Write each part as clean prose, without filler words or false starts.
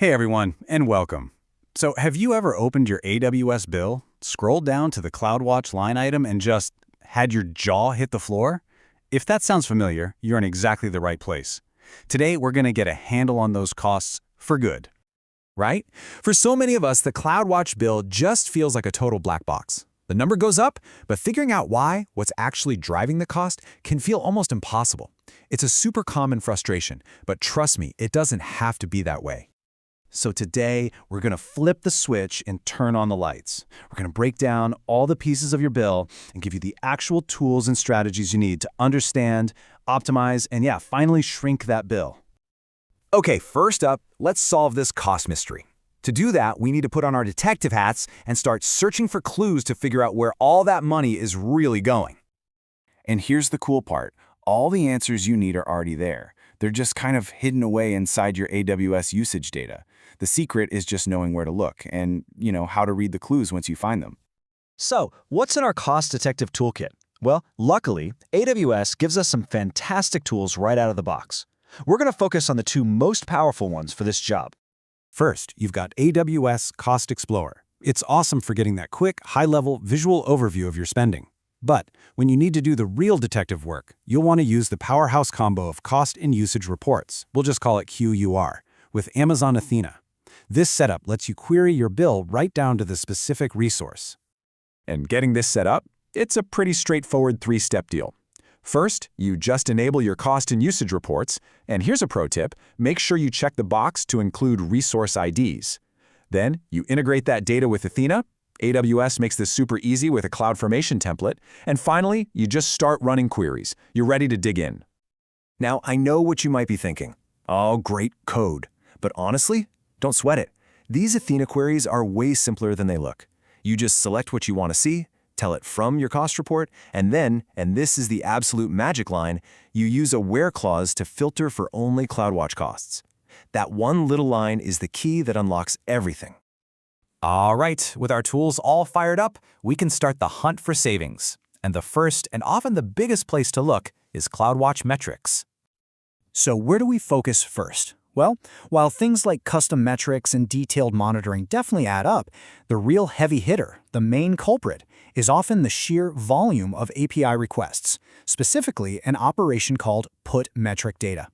Hey everyone, and welcome. So have you ever opened your AWS bill, scrolled down to the CloudWatch line item, and just had your jaw hit the floor? If that sounds familiar, you're in exactly the right place. Today, we're going to get a handle on those costs for good. Right? For so many of us, the CloudWatch bill just feels like a total black box. The number goes up, but figuring out why, what's actually driving the cost, can feel almost impossible. It's a super common frustration, but trust me, it doesn't have to be that way. So today, we're going to flip the switch and turn on the lights. We're going to break down all the pieces of your bill and give you the actual tools and strategies you need to understand, optimize, and finally shrink that bill. Okay, first up, let's solve this cost mystery. To do that, we need to put on our detective hats and start searching for clues to figure out where all that money is really going. And here's the cool part. All the answers you need are already there. They're just kind of hidden away inside your AWS usage data. The secret is just knowing where to look and, how to read the clues once you find them. So, what's in our cost detective toolkit? Well, luckily, AWS gives us some fantastic tools right out of the box. We're going to focus on the two most powerful ones for this job. First, you've got AWS Cost Explorer. It's awesome for getting that quick, high-level visual overview of your spending. But when you need to do the real detective work, you'll want to use the powerhouse combo of cost and usage reports, we'll just call it QUR, with Amazon Athena. This setup lets you query your bill right down to the specific resource. And getting this set up, it's a pretty straightforward three-step deal. First, you just enable your cost and usage reports, and here's a pro tip, make sure you check the box to include resource IDs. Then, you integrate that data with Athena. AWS makes this super easy with a CloudFormation template. And finally, you just start running queries. You're ready to dig in. Now, I know what you might be thinking. Oh, great code. But honestly, don't sweat it. These Athena queries are way simpler than they look. You just select what you want to see, tell it from your cost report, and then, and this is the absolute magic line, you use a where clause to filter for only CloudWatch costs. That one little line is the key that unlocks everything. All right, with our tools all fired up, we can start the hunt for savings. And the first and often the biggest place to look is CloudWatch metrics. So where do we focus first? Well, while things like custom metrics and detailed monitoring definitely add up, the real heavy hitter, the main culprit, is often the sheer volume of API requests, specifically an operation called put metric data.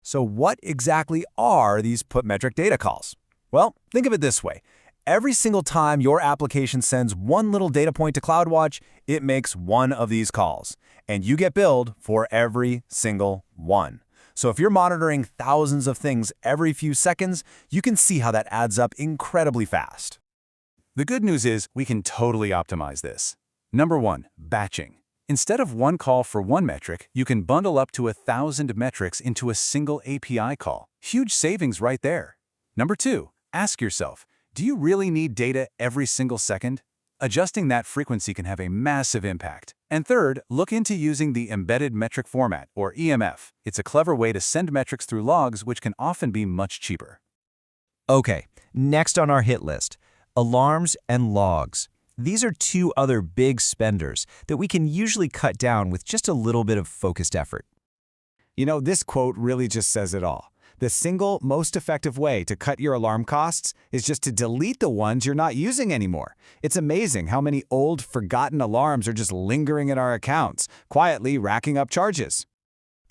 So what exactly are these put metric data calls? Well, think of it this way. Every single time your application sends one little data point to CloudWatch, it makes one of these calls, and you get billed for every single one. So if you're monitoring thousands of things every few seconds, you can see how that adds up incredibly fast. The good news is we can totally optimize this. Number one, batching. Instead of one call for one metric, you can bundle up to 1,000 metrics into a single API call. Huge savings right there. Number two, ask yourself, do you really need data every single second? Adjusting that frequency can have a massive impact. And third, look into using the Embedded Metric Format, or EMF. It's a clever way to send metrics through logs, which can often be much cheaper. Okay, next on our hit list, alarms and logs. These are two other big spenders that we can usually cut down with just a little bit of focused effort. This quote really just says it all. The single most effective way to cut your alarm costs is just to delete the ones you're not using anymore. It's amazing how many old, forgotten alarms are just lingering in our accounts, quietly racking up charges.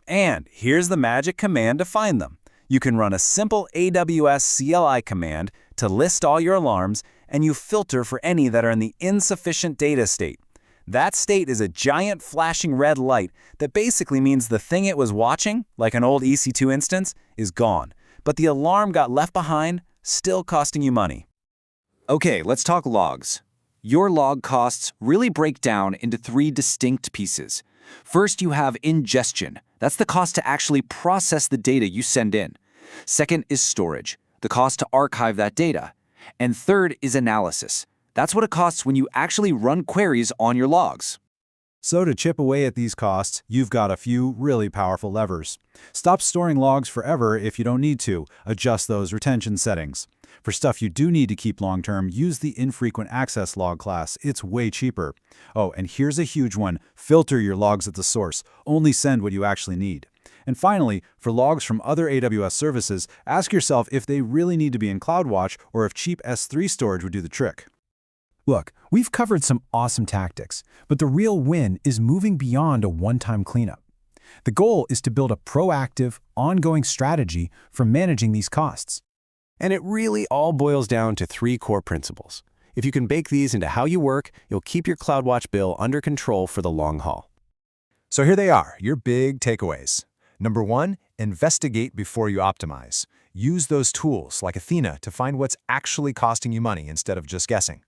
And here's the magic command to find them. You can run a simple AWS CLI command to list all your alarms, and you filter for any that are in the insufficient data state. That state is a giant flashing red light that basically means the thing it was watching, like an old EC2 instance, is gone. But the alarm got left behind, still costing you money. Okay, let's talk logs. Your log costs really break down into three distinct pieces. First, you have ingestion. That's the cost to actually process the data you send in. Second is storage, the cost to archive that data. And third is analysis. That's what it costs when you actually run queries on your logs. So to chip away at these costs, you've got a few really powerful levers. Stop storing logs forever if you don't need to. Adjust those retention settings. For stuff you do need to keep long-term, use the infrequent access log class. It's way cheaper. Oh, and here's a huge one. Filter your logs at the source. Only send what you actually need. And finally, for logs from other AWS services, ask yourself if they really need to be in CloudWatch or if cheap S3 storage would do the trick. Look, we've covered some awesome tactics, but the real win is moving beyond a one-time cleanup. The goal is to build a proactive, ongoing strategy for managing these costs. And it really all boils down to 3 core principles. If you can bake these into how you work, you'll keep your CloudWatch bill under control for the long haul. So here they are, your big takeaways. Number 1, investigate before you optimize. Use those tools like Athena to find what's actually costing you money instead of just guessing.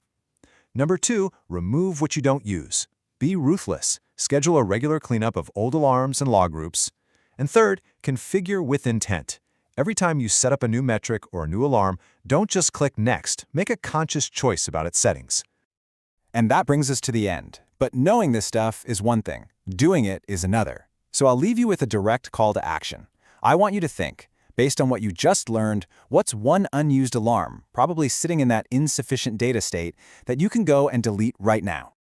Number 2, remove what you don't use. Be ruthless. Schedule a regular cleanup of old alarms and log groups. And third, configure with intent. Every time you set up a new metric or a new alarm, don't just click Next. Make a conscious choice about its settings. And that brings us to the end. But knowing this stuff is one thing. Doing it is another. So I'll leave you with a direct call to action. I want you to think, based on what you just learned, what's one unused alarm, probably sitting in that insufficient data state, that you can go and delete right now?